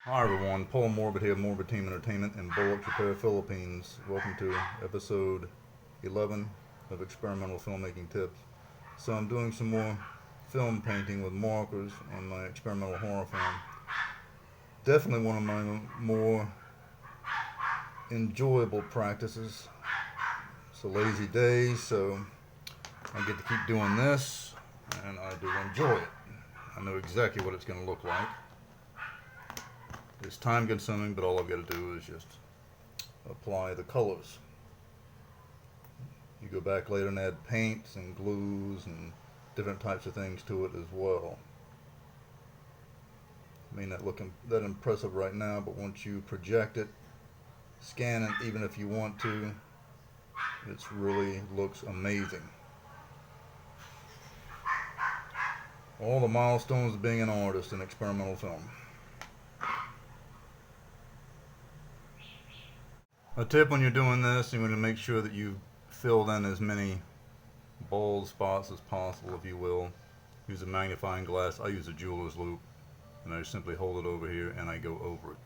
Hi everyone, Paul Morbid here, Morbid Team Entertainment in Bolex Repair Philippines. Welcome to episode 11 of Experimental Filmmaking Tips. So I'm doing some more film painting with markers on my experimental horror film. Definitely one of my more enjoyable practices. It's a lazy day, so I get to keep doing this, and I do enjoy it. I know exactly what it's going to look like. It's time consuming, but all I've got to do is just apply the colors. You go back later and add paints and glues and different types of things to it as well. It may not look that impressive right now, but once you project it, scan it even if you want to, it really looks amazing. All the milestones of being an artist in experimental film. A tip when you're doing this, you want to make sure that you filled in as many bald spots as possible, if you will. Use a magnifying glass. I use a jeweler's loupe, and I simply hold it over here and I go over it.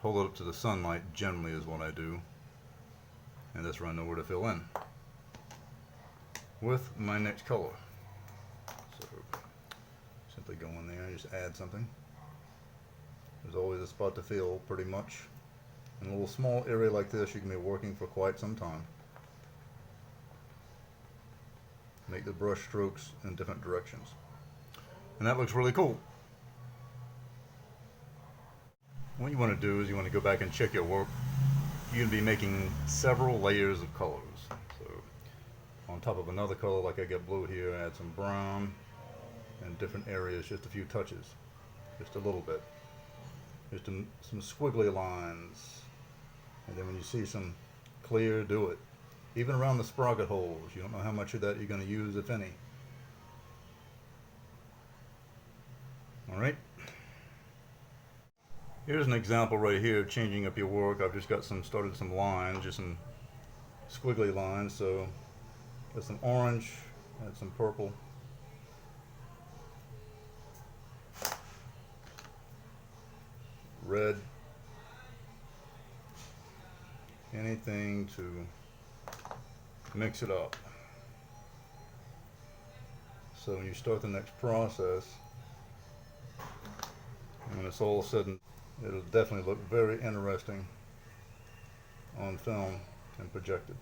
Hold it up to the sunlight generally is what I do, and that's where I know where to fill in with my next color. So simply go in there and just add something. There's always a spot to fill, pretty much. In a little small area like this, you can be working for quite some time. Make the brush strokes in different directions. And that looks really cool. What you want to do is you want to go back and check your work. You're going to be making several layers of colors. So on top of another color, like I got blue here, add some brown in different areas, just a few touches. Just a little bit. Just some squiggly lines. And then when you see some clear, do it. Even around the sprocket holes. You don't know how much of that you're going to use, if any. Alright. Here's an example right here of changing up your work. I've just got started some lines, just some squiggly lines. So got some orange, add some purple. Red. Anything to mix it up. So when you start the next process, when it's all said and it'll definitely look very interesting on film and projected.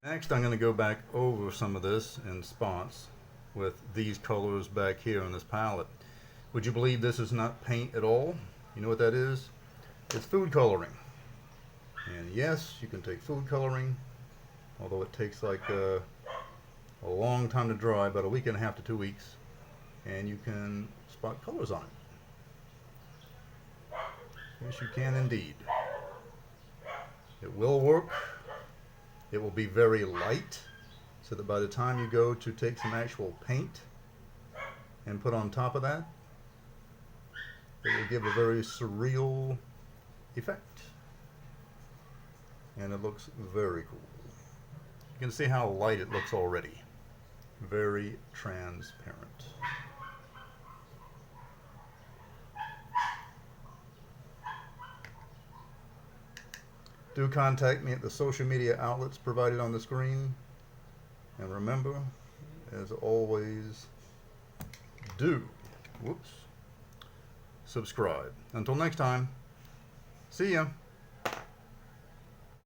Next, I'm going to go back over some of this in spots with these colors back here on this palette. Would you believe this is not paint at all? You know what that is? It's food coloring. And yes, you can take food coloring, although it takes like a long time to dry, about a week and a half to 2 weeks, and you can spot colors on it. Yes, you can indeed. It will work. It will be very light, so that by the time you go to take some actual paint and put on top of that, it will give a very surreal effect, and it looks very cool. You can see how light it looks already. Very transparent. Do contact me at the social media outlets provided on the screen, and remember, as always, do subscribe. Until next time, see ya.